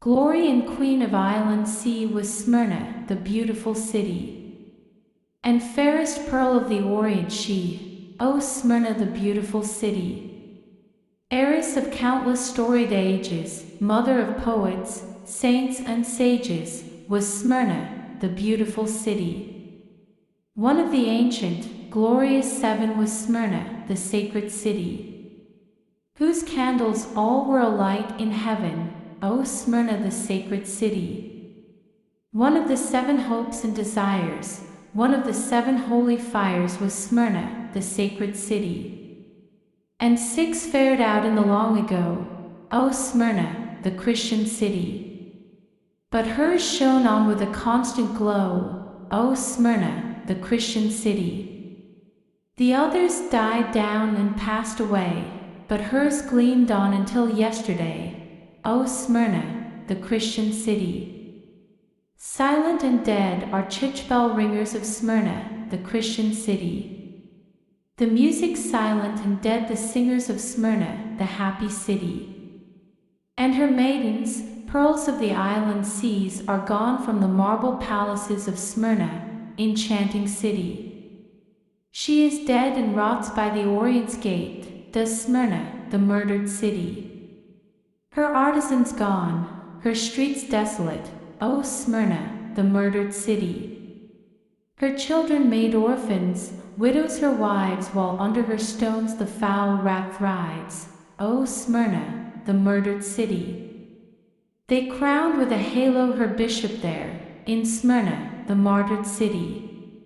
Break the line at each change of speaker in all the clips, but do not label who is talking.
Glory and queen of island sea was Smyrna, the beautiful city. And fairest pearl of the Orient she, O Smyrna the beautiful city. Heiress of countless storied ages, mother of poets, saints and sages, was Smyrna, the beautiful city. One of the ancient, glorious seven was Smyrna, the sacred city, whose candles all were alight in heaven, O Smyrna the sacred city. One of the seven hopes and desires, one of the seven holy fires was Smyrna, the sacred city. And six fared out in the long ago, O Smyrna, the Christian city. But hers shone on with a constant glow, O Smyrna, the Christian city. The others died down and passed away, but hers gleamed on until yesterday, O Smyrna, the Christian city. Silent and dead are church bell ringers of Smyrna, the Christian city. The music silent and dead the singers of Smyrna, the happy city. And her maidens, pearls of the island seas, are gone from the marble palaces of Smyrna, enchanting city. She is dead and rots by the Orient's gate, does Smyrna, the murdered city. Her artisans gone, her streets desolate, O Smyrna, the murdered city. Her children made orphans, widows her wives, while under her stones the foul rat thrives, O Smyrna, the murdered city. They crowned with a halo her bishop there, in Smyrna, the martyred city.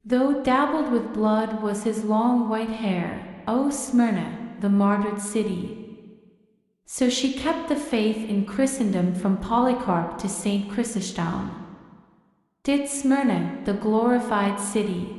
Though dabbled with blood was his long white hair, O Smyrna, the martyred city. So she kept the faith in Christendom from Polycarp to Saint Chrysostom. Did Smyrna, the glorified city.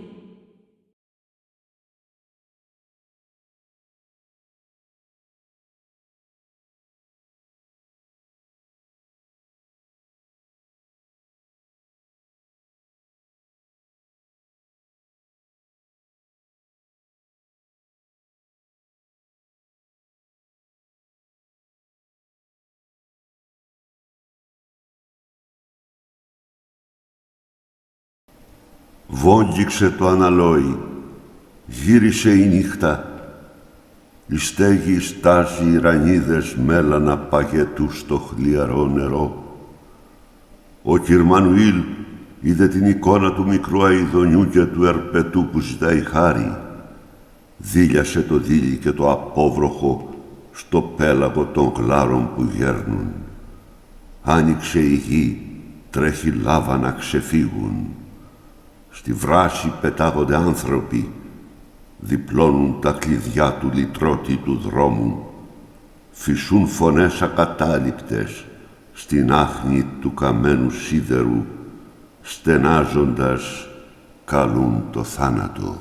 Βόγγιξε το αναλόι, γύρισε η νύχτα. Η στέγη στάζει ρανίδες μέλανα παγετού στο χλιαρό νερό. Ο Κυρμανουήλ είδε την εικόνα του μικρού αηδονιού και του ερπετού που ζητάει χάρη. Δίλιασε το δίλη και το απόβροχο στο πέλαγο των γλάρων που γέρνουν. Άνοιξε η γη, τρέχει λάβα να ξεφύγουν. Στη βράση πετάγονται άνθρωποι, διπλώνουν τα κλειδιά του λυτρώτη του δρόμου, φυσούν φωνές ακατάληπτες στην άχνη του καμένου σίδερου, στενάζοντας καλούν το θάνατο.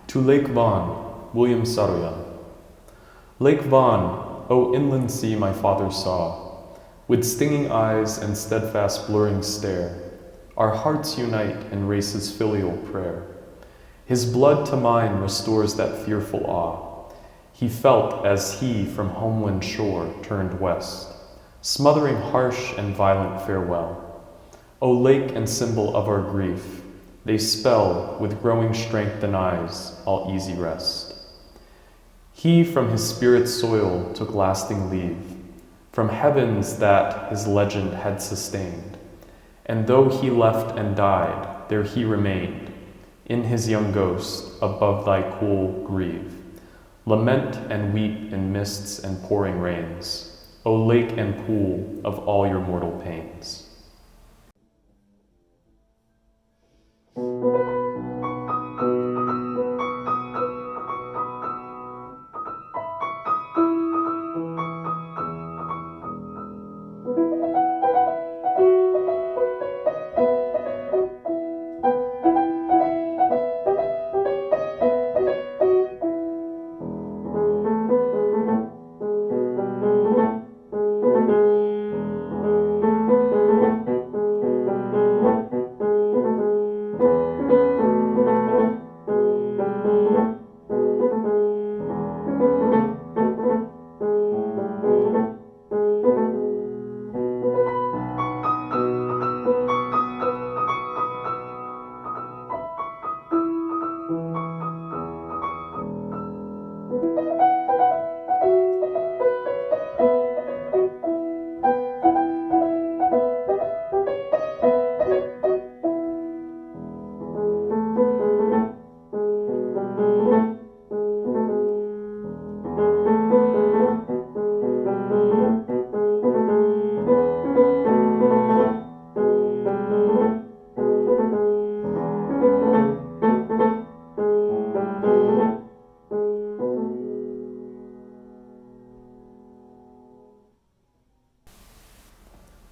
To Lake Van, William Saroyan. Lake Van, O inland sea my father saw, with stinging eyes and steadfast blurring stare, our hearts unite in race's filial prayer. His blood to mine restores that fearful awe he felt as he from homeland shore turned west, smothering harsh and violent farewell. O lake and symbol of our grief, they spell with growing strength and eyes all easy rest. He from his spirit's soil took lasting leave, from heavens that his legend had sustained. And though he left and died, there he remained, in his young ghost, above thy cool grieve. Lament and weep in mists and pouring rains, O lake and pool of all your mortal pains.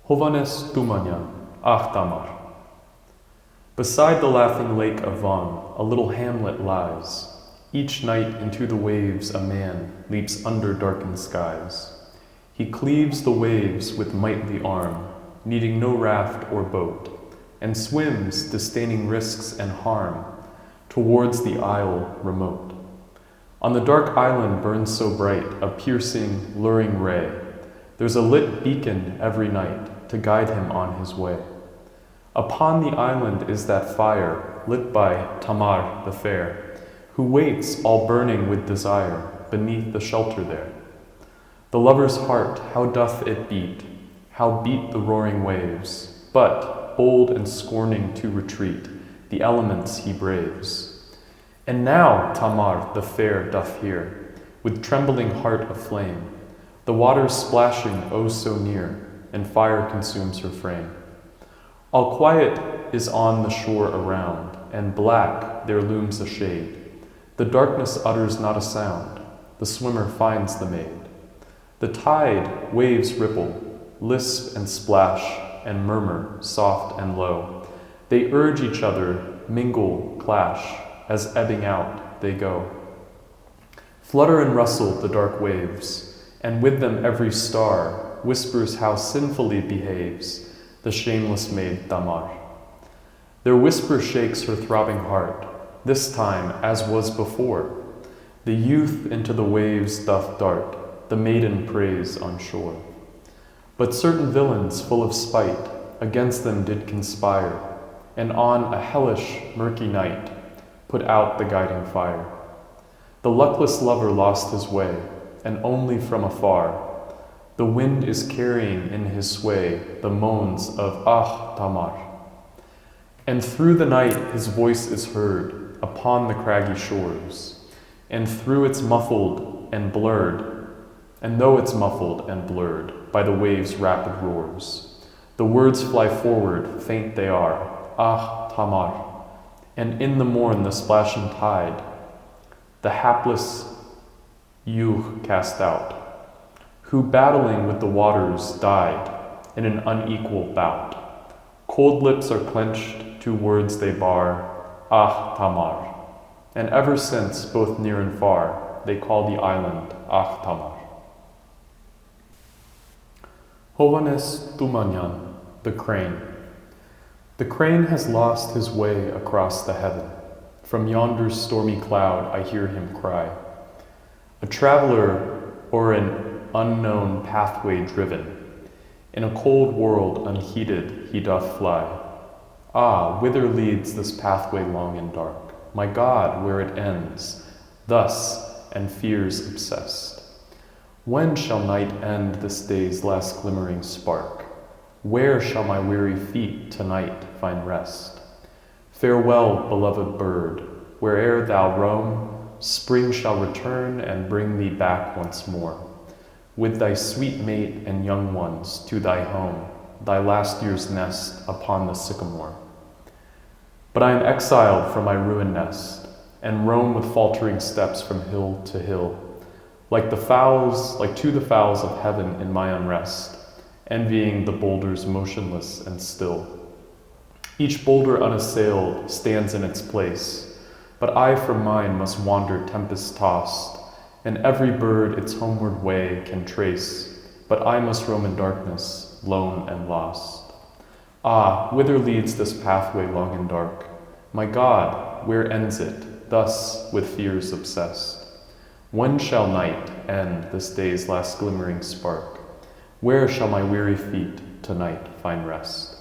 Hovanes Tumanyan, Tamar. Beside the laughing lake of Van, a little hamlet lies. Each night into the waves a man leaps under darkened skies. He cleaves the waves with mightly arm, needing no raft or boat, and swims, disdaining risks and harm, towards the isle remote. On the dark island burns so bright a piercing, luring ray. There's a lit beacon every night to guide him on his way. Upon the island is that fire lit by Tamar the fair, who waits all burning with desire beneath the shelter there. The lover's heart, how doth it beat, how beat the roaring waves, but, bold and scorning to retreat, the elements he braves. And now Tamar the fair doth hear, with trembling heart aflame, the waters splashing oh so near, and fire consumes her frame. All quiet is on the shore around, and black there looms a shade. The darkness utters not a sound, the swimmer finds the maid. The tide, waves ripple, lisp and splash, and murmur, soft and low. They urge each other, mingle, clash, as ebbing out they go. Flutter and rustle the dark waves, and with them every star whispers how sinfully behaves the shameless maid Tamar. Their whisper shakes her throbbing heart, this time as was before. The youth into the waves doth dart, the maiden prays on shore. But certain villains full of spite against them did conspire, and on a hellish, murky night put out the guiding fire. The luckless lover lost his way, and only from afar the wind is carrying in his sway the moans of Tamar. And through the night his voice is heard upon the craggy shores, and through it's muffled and blurred, and though it's muffled and blurred by the waves' rapid roars, the words fly forward, faint they are, Tamar, and in the morn the splashing tide, the hapless youth cast out, who battling with the waters died in an unequal bout. Cold lips are clenched, 2 words they bar, Tamar, and ever since, both near and far, they call the island Ahtamar. Hovanes Tumanyan, the crane. The crane has lost his way across the heaven. From yonder stormy cloud I hear him cry. A traveler or an unknown pathway driven. In a cold world unheeded he doth fly. Ah, whither leads this pathway long and dark? My God, where it ends, thus and fears obsessed. When shall night end this day's last glimmering spark? Where shall my weary feet tonight find rest? Farewell, beloved bird, where'er thou roam, spring shall return and bring thee back once more, with thy sweet mate and young ones to thy home, thy last year's nest upon the sycamore. But I am exiled from my ruined nest, and roam with faltering steps from hill to hill, like to the fowls of heaven in my unrest, envying the boulders motionless and still. Each boulder unassailed stands in its place, but I from mine must wander tempest-tossed, and every bird its homeward way can trace, but I must roam in darkness, lone and lost. Ah, whither leads this pathway long and dark? My God, where ends it, thus with fears obsessed? When shall night end this day's last glimmering spark? Where shall my weary feet tonight find rest?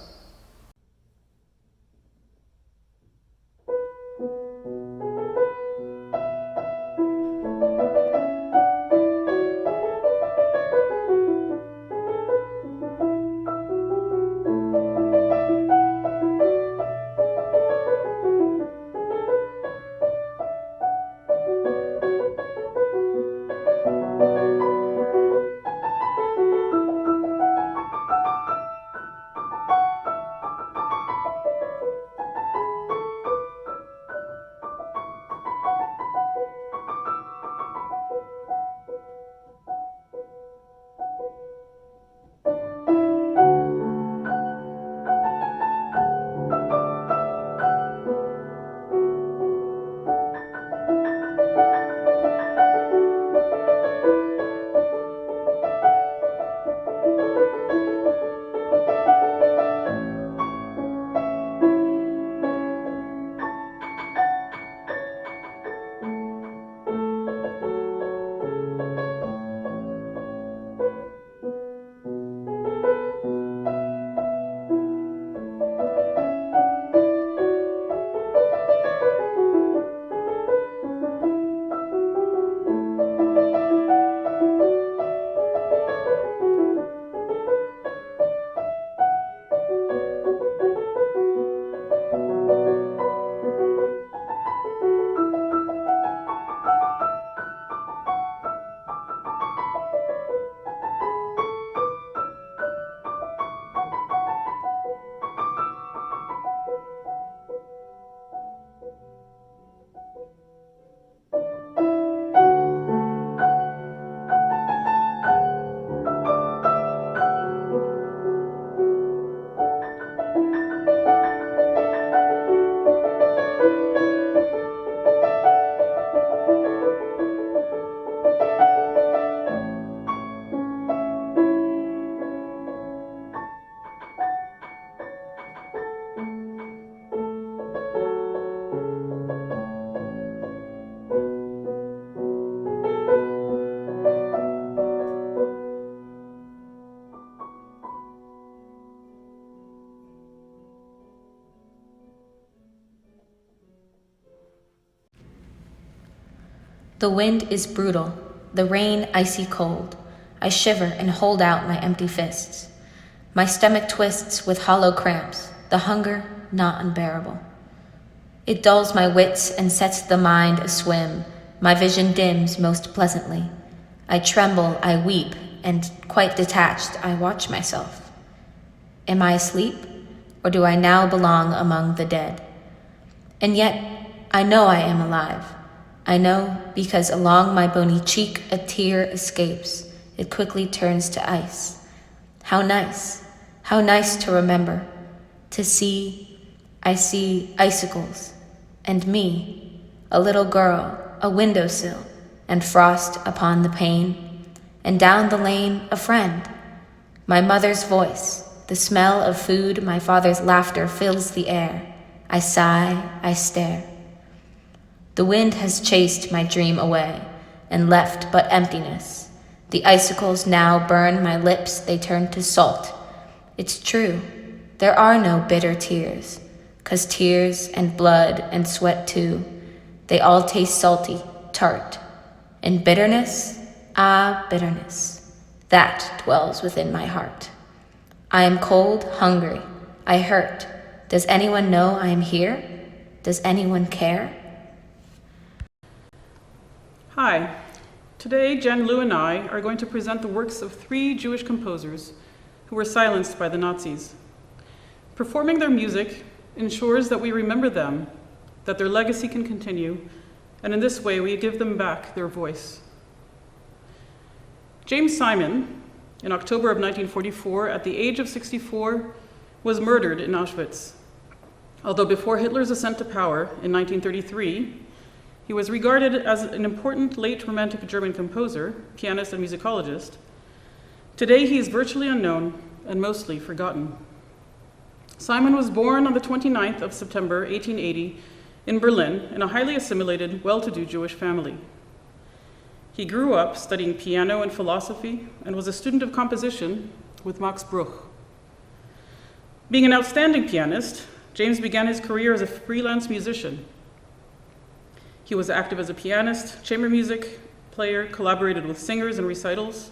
The wind is brutal, the rain icy cold. I shiver and hold out my empty fists. My stomach twists with hollow cramps, the hunger not unbearable. It dulls my wits and sets the mind aswim. My vision dims most pleasantly. I tremble, I weep, and quite detached I watch myself. Am I asleep, or do I now belong among the dead? And yet I know I am alive. I know because along my bony cheek a tear escapes. It quickly turns to ice. How nice to remember, to see, I see icicles, and me, a little girl, a windowsill, and frost upon the pane, and down the lane a friend. My mother's voice, the smell of food, my father's laughter fills the air. I sigh, I stare. The wind has chased my dream away, and left but emptiness. The icicles now burn my lips, they turn to salt. It's true, there are no bitter tears, 'cause tears and blood and sweat too, they all taste salty, tart. And bitterness, bitterness, that dwells within my heart. I am cold, hungry, I hurt. Does anyone know I am here? Does anyone care?
Hi. Today, Jian Lu and I are going to present the works of 3 Jewish composers who were silenced by the Nazis. Performing their music ensures that we remember them, that their legacy can continue, and in this way we give them back their voice. James Simon, in October of 1944, at the age of 64, was murdered in Auschwitz. Although before Hitler's ascent to power in 1933, he was regarded as an important late Romantic German composer, pianist, and musicologist. Today he is virtually unknown and mostly forgotten. Simon was born on the 29th of September 1880 in Berlin in a highly assimilated, well-to-do Jewish family. He grew up studying piano and philosophy and was a student of composition with Max Bruch. Being an outstanding pianist, James began his career as a freelance musician. He was active as a pianist, chamber music player, collaborated with singers and recitals.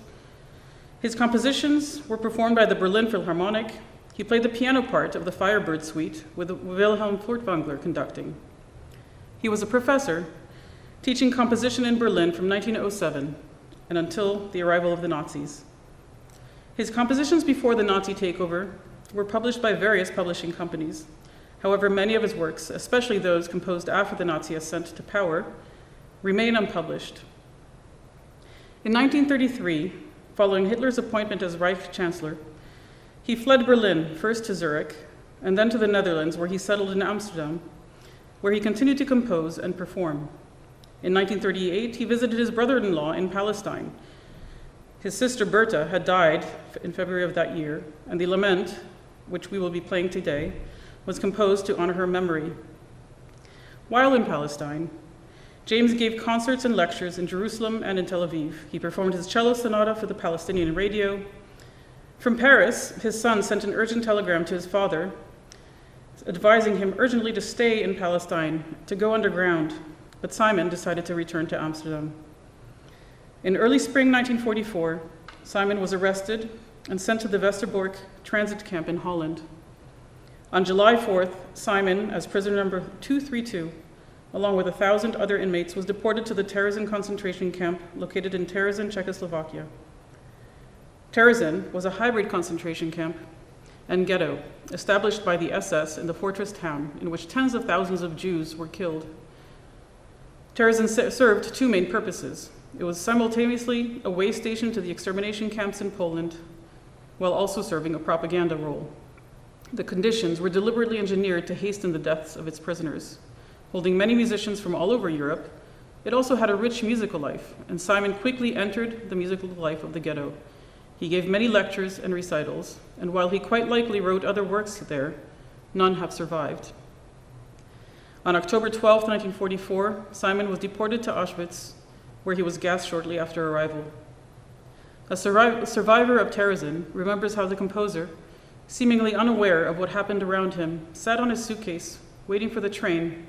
His compositions were performed by the Berlin Philharmonic. He played the piano part of the Firebird Suite with Wilhelm Furtwängler conducting. He was a professor, teaching composition in Berlin from 1907 and until the arrival of the Nazis. His compositions before the Nazi takeover were published by various publishing companies. However, many of his works, especially those composed after the Nazi ascent to power, remain unpublished. In 1933, following Hitler's appointment as Reich Chancellor, he fled Berlin, first to Zurich, and then to the Netherlands, where he settled in Amsterdam, where he continued to compose and perform. In 1938, he visited his brother-in-law in Palestine. His sister Berta had died in February of that year, and the lament, which we will be playing today, was composed to honor her memory. While in Palestine, James gave concerts and lectures in Jerusalem and in Tel Aviv. He performed his cello sonata for the Palestinian radio. From Paris, his son sent an urgent telegram to his father, advising him urgently to stay in Palestine, to go underground, but Simon decided to return to Amsterdam. In early spring 1944, Simon was arrested and sent to the Westerbork transit camp in Holland. On July 4th, Simon, as prisoner number 232, along with 1,000 other inmates, was deported to the Terezin concentration camp located in Terezin, Czechoslovakia. Terezin was a hybrid concentration camp and ghetto established by the SS in the fortress town, in which tens of thousands of Jews were killed. Terezin served 2 main purposes. It was simultaneously a way station to the extermination camps in Poland, while also serving a propaganda role. The conditions were deliberately engineered to hasten the deaths of its prisoners. Holding many musicians from all over Europe, it also had a rich musical life, and Simon quickly entered the musical life of the ghetto. He gave many lectures and recitals, and while he quite likely wrote other works there, none have survived. On October 12, 1944, Simon was deported to Auschwitz, where he was gassed shortly after arrival. A survivor of Terezin remembers how the composer, seemingly unaware of what happened around him, sat on his suitcase, waiting for the train,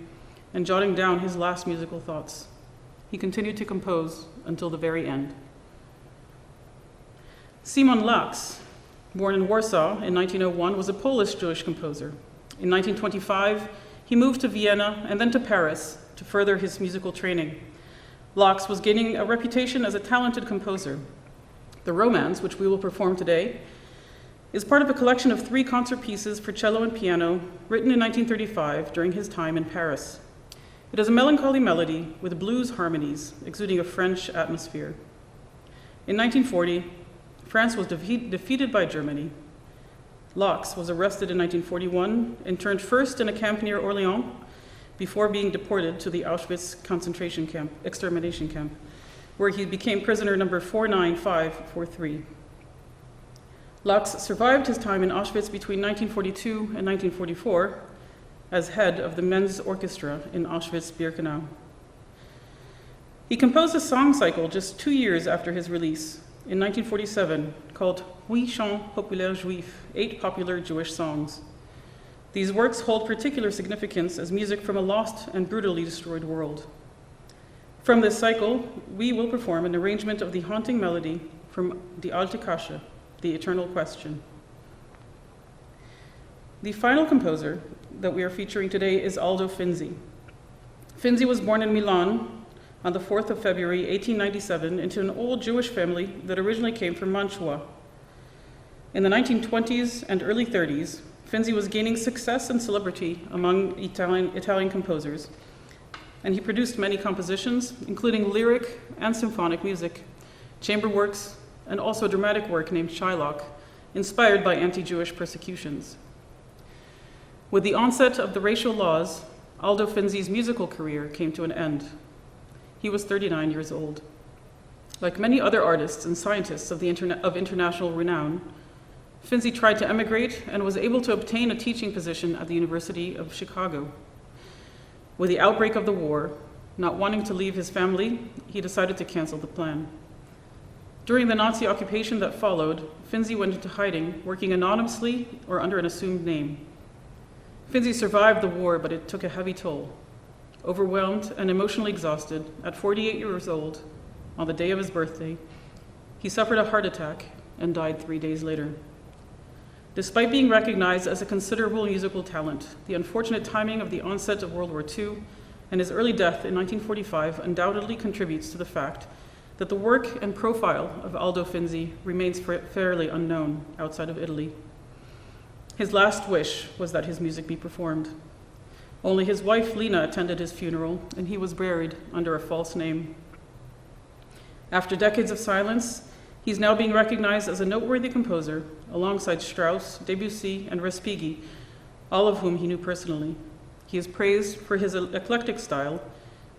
and jotting down his last musical thoughts. He continued to compose until the very end. Szymon Laks, born in Warsaw in 1901, was a Polish Jewish composer. In 1925, he moved to Vienna and then to Paris to further his musical training. Laks was gaining a reputation as a talented composer. The Romance, which we will perform today, is part of a collection of 3 concert pieces for cello and piano written in 1935 during his time in Paris. It is a melancholy melody with blues harmonies exuding a French atmosphere. In 1940, France was defeated by Germany. Laks was arrested in 1941, interned first in a camp near Orléans, before being deported to the Auschwitz concentration camp, extermination camp, where he became prisoner number 49543. Laux survived his time in Auschwitz between 1942 and 1944 as head of the men's orchestra in Auschwitz-Birkenau. He composed a song cycle just 2 years after his release, in 1947, called 8 Chants Populaires Juifs, 8 Popular Jewish Songs. These works hold particular significance as music from a lost and brutally destroyed world. From this cycle, we will perform an arrangement of the haunting melody from the Alte Kasche, the Eternal Question. The final composer that we are featuring today is Aldo Finzi. Finzi was born in Milan on the 4th of February, 1897, into an old Jewish family that originally came from Mantua. In the 1920s and early 30s, Finzi was gaining success and celebrity among Italian composers, and he produced many compositions, including lyric and symphonic music, chamber works, and also a dramatic work named Shylock, inspired by anti-Jewish persecutions. With the onset of the racial laws, Aldo Finzi's musical career came to an end. He was 39 years old. Like many other artists and scientists of international renown, Finzi tried to emigrate and was able to obtain a teaching position at the University of Chicago. With the outbreak of the war, not wanting to leave his family, he decided to cancel the plan. During the Nazi occupation that followed, Finzi went into hiding, working anonymously or under an assumed name. Finzi survived the war, but it took a heavy toll. Overwhelmed and emotionally exhausted, at 48 years old, on the day of his birthday, he suffered a heart attack and died 3 days later. Despite being recognized as a considerable musical talent, the unfortunate timing of the onset of World War II and his early death in 1945 undoubtedly contributes to the fact that the work and profile of Aldo Finzi remains fairly unknown outside of Italy. His last wish was that his music be performed. Only his wife Lena attended his funeral, and he was buried under a false name. After decades of silence, he's now being recognized as a noteworthy composer alongside Strauss, Debussy, and Respighi, all of whom he knew personally. He is praised for his eclectic style,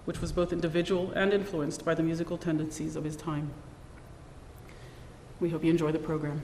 which was both individual and influenced by the musical tendencies of his time. We hope you enjoy the program.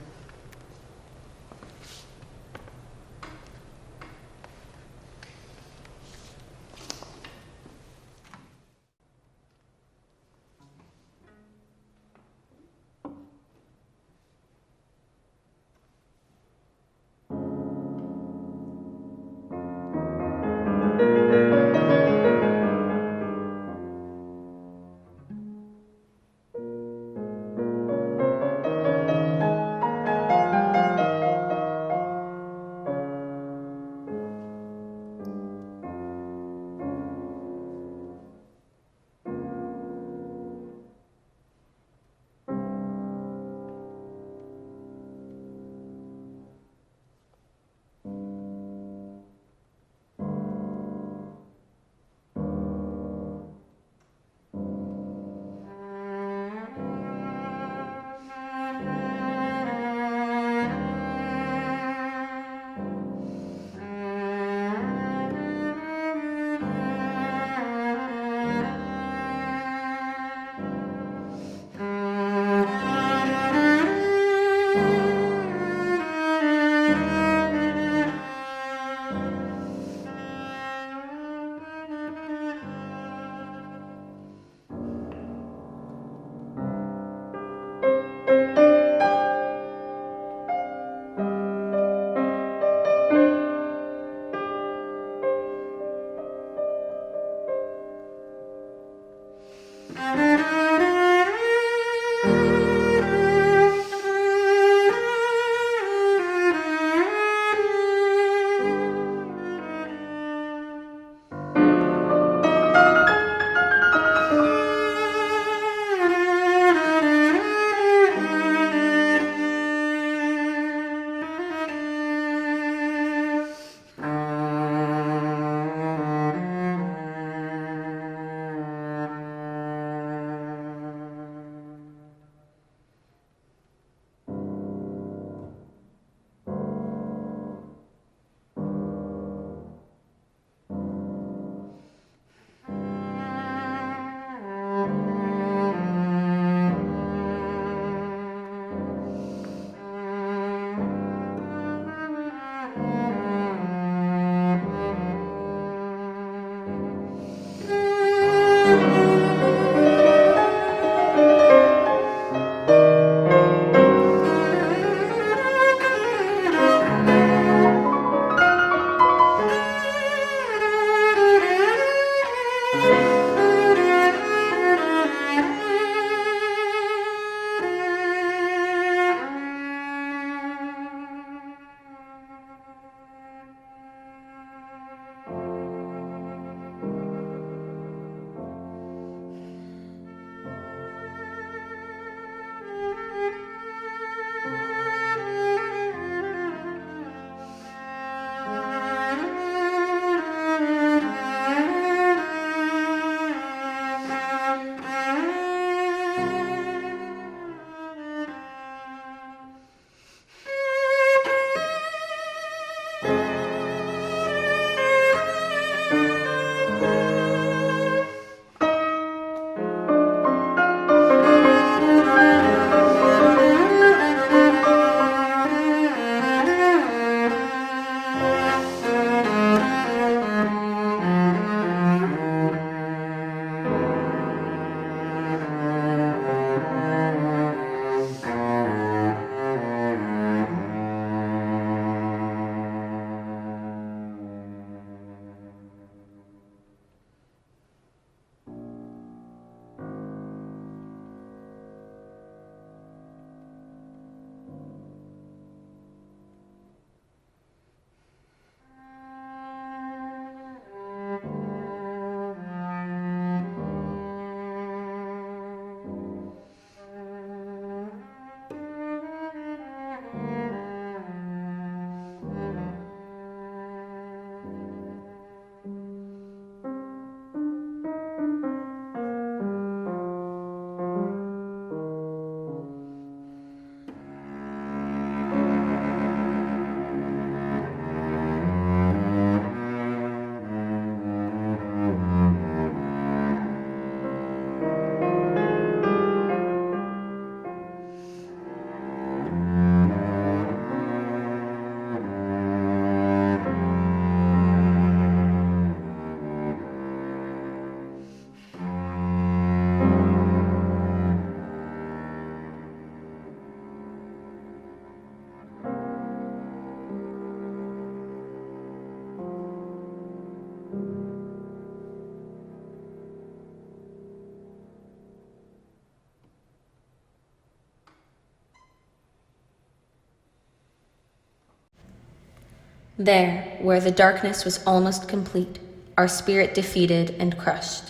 There, where the darkness was almost complete, our spirit defeated and crushed.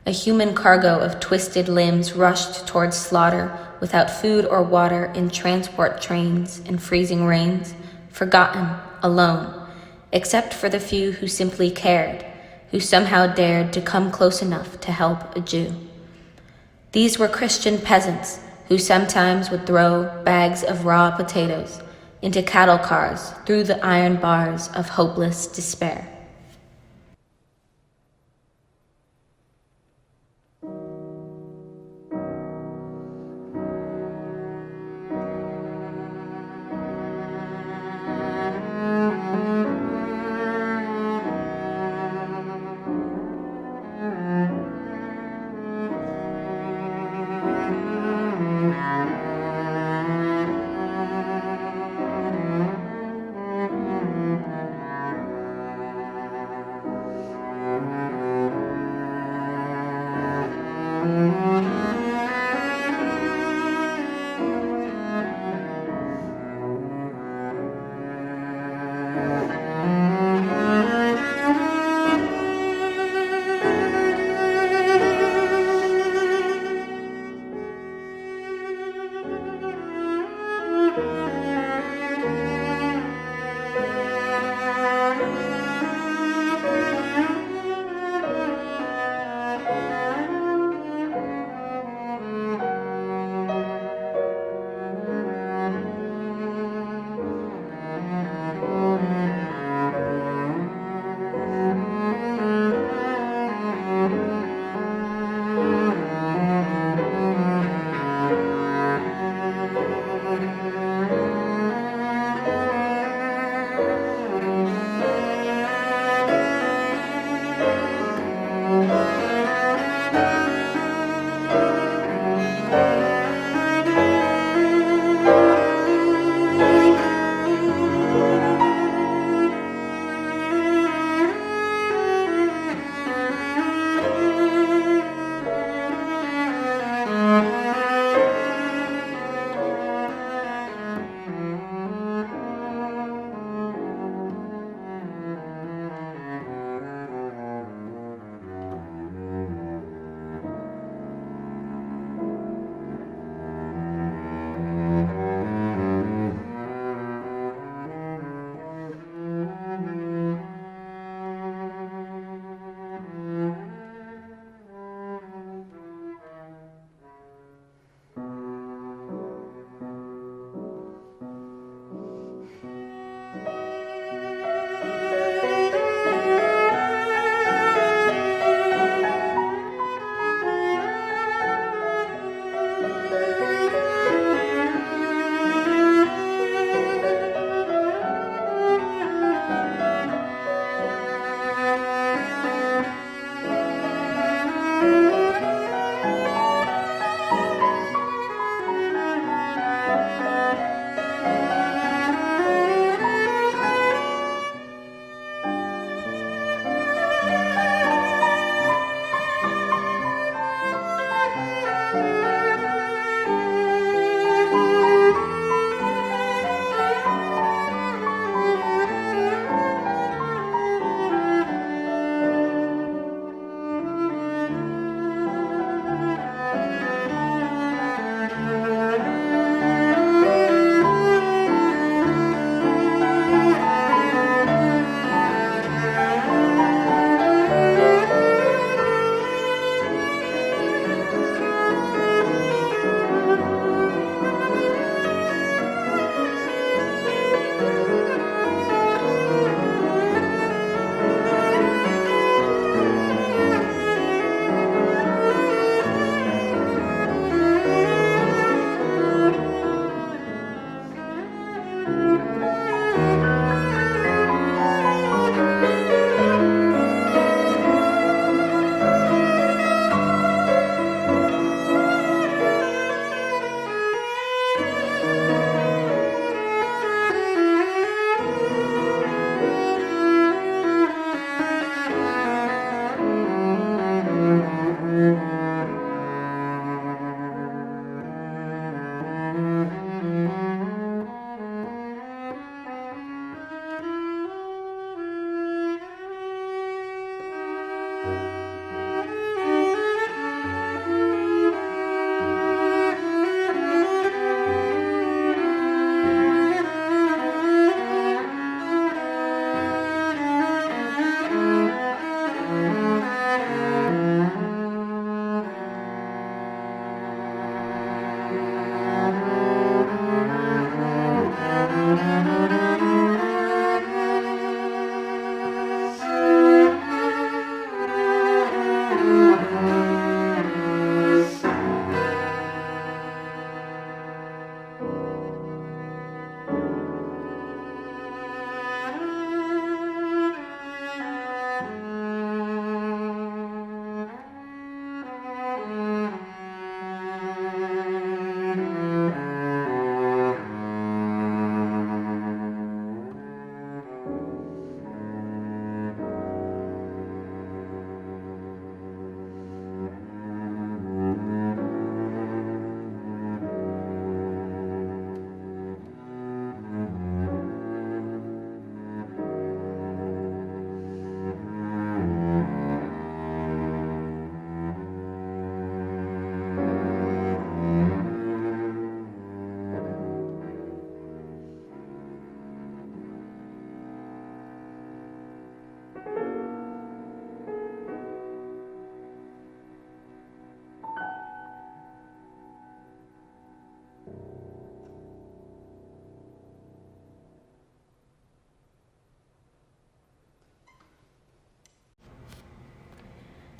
A human cargo of twisted limbs rushed towards slaughter without food or water in transport trains and freezing rains, forgotten, alone, except for the few who simply cared, who somehow dared to come close enough to help a Jew. These were Christian peasants who sometimes would throw bags of raw potatoes into cattle cars through the iron bars of hopeless despair.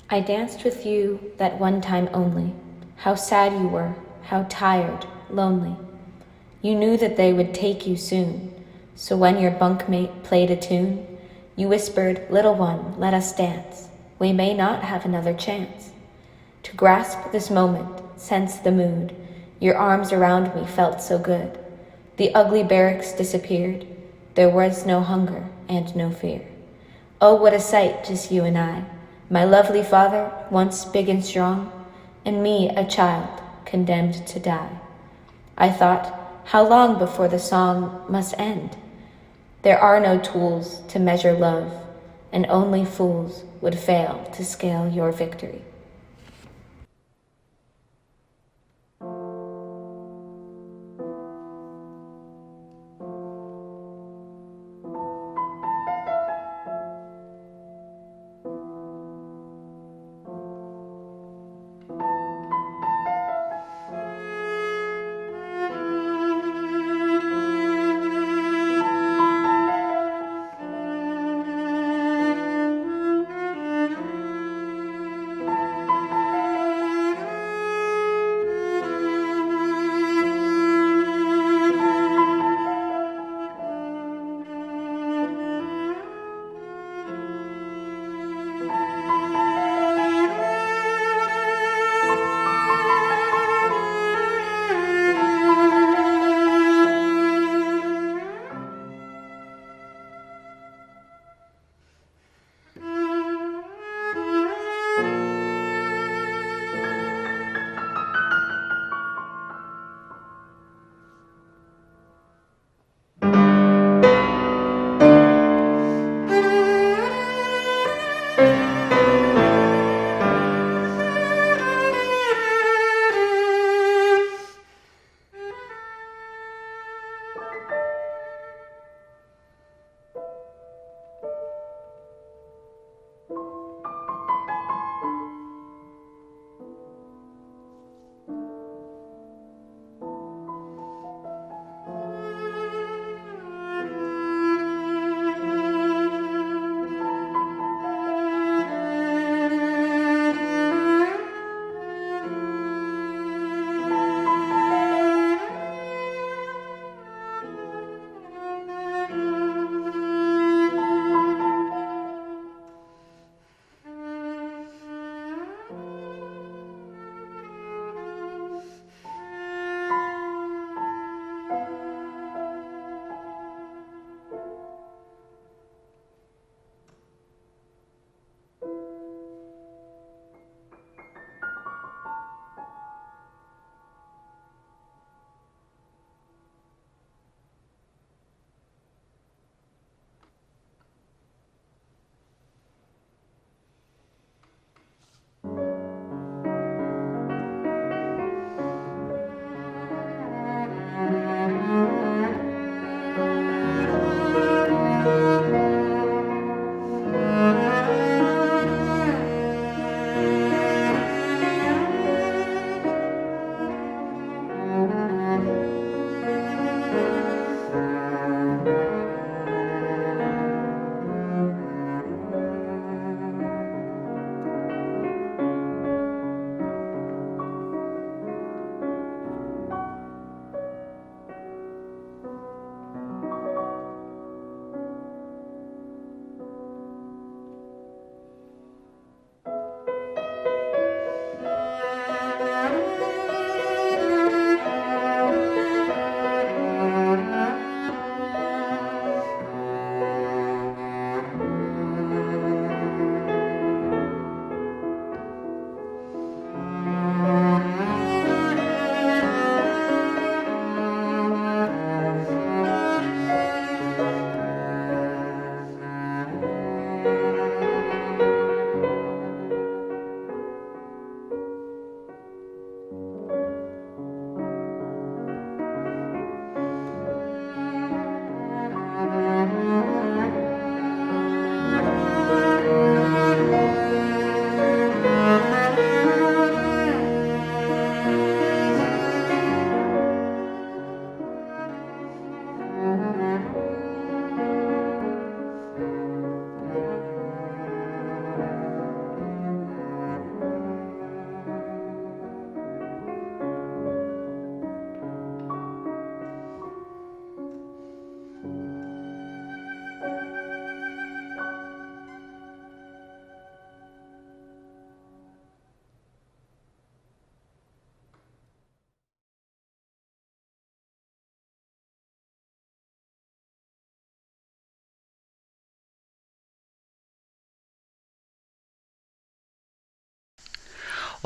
I danced with you that one time only. How sad you were, how tired, lonely. You knew that they would take you soon, so when your bunkmate played a tune, you whispered, "Little one, let us dance. We may not have another chance." To grasp this moment, sense the mood, your arms around me felt so good. The ugly barracks disappeared. There was no hunger and no fear. Oh, what a sight, just you and I. My lovely father, once big and strong, and me, a child, condemned to die. I thought, how long before the song must end? There are no tools to measure love, and only fools would fail to scale your victory.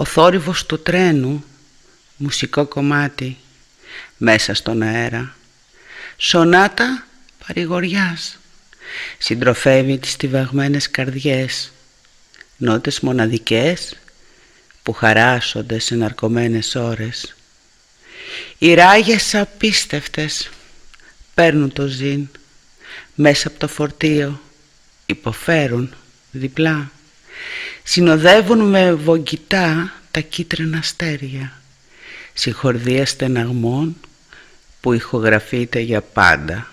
Ο θόρυβος του τρένου, μουσικό κομμάτι, μέσα στον αέρα. Σονάτα παρηγοριάς, συντροφεύει τις στιβαγμένες καρδιές. Νότες μοναδικές που χαράσσονται σε ναρκωμένες ώρες. Οι ράγες απίστευτες παίρνουν το ζήν μέσα από το φορτίο, υποφέρουν διπλά. Συνοδεύουν με βογγητά τα κίτρινα αστέρια, συγχορδία στεναγμών που ηχογραφείται για πάντα.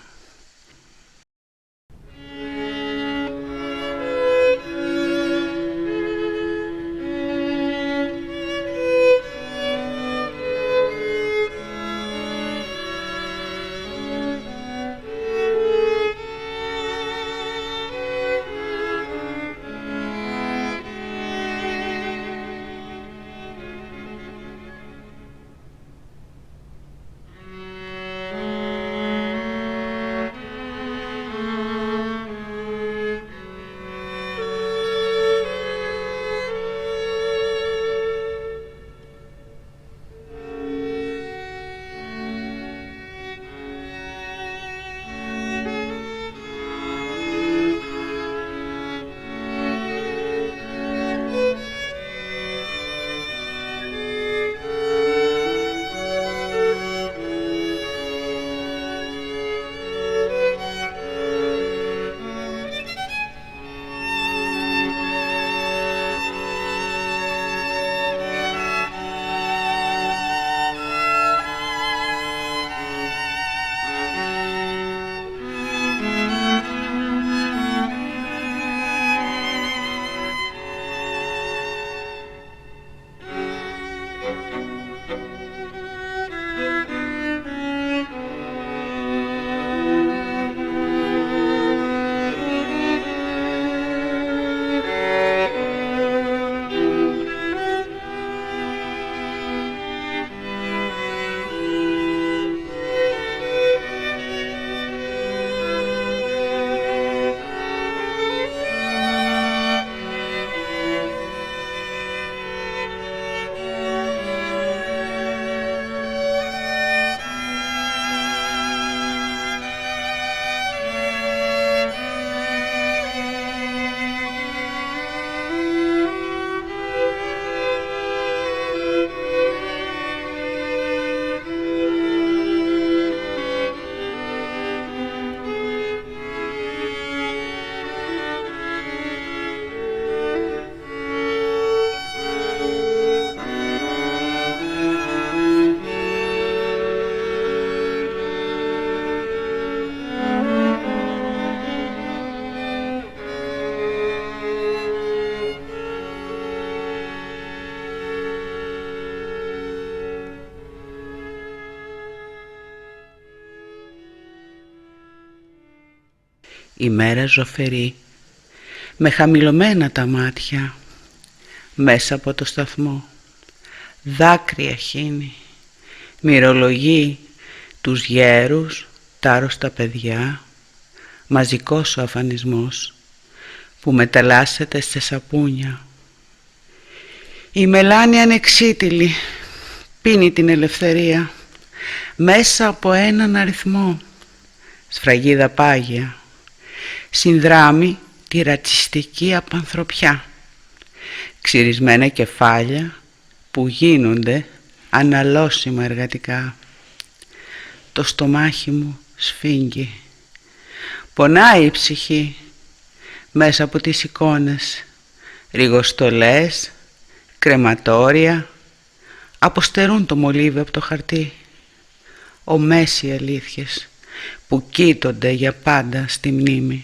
Η μέρα ζωφερή, με χαμηλωμένα τα μάτια, μέσα από το σταθμό. Δάκρυα χύνει, μυρολογεί τους γέρους, τα άρρωστα παιδιά, μαζικός ο αφανισμός που μεταλλάσσεται σε σαπούνια. Η μελάνη ανεξίτηλη πίνει την ελευθερία μέσα από έναν αριθμό, σφραγίδα πάγια, συνδράμει τη ρατσιστική απανθρωπιά, ξυρισμένα κεφάλια που γίνονται αναλώσιμα εργατικά. Το στομάχι μου σφίγγει, πονάει η ψυχή μέσα από τις εικόνες, ριγοστολές, κρεματόρια, αποστερούν το μολύβι από το χαρτί. Ομές οι αλήθειες που κοίτονται για πάντα στη μνήμη.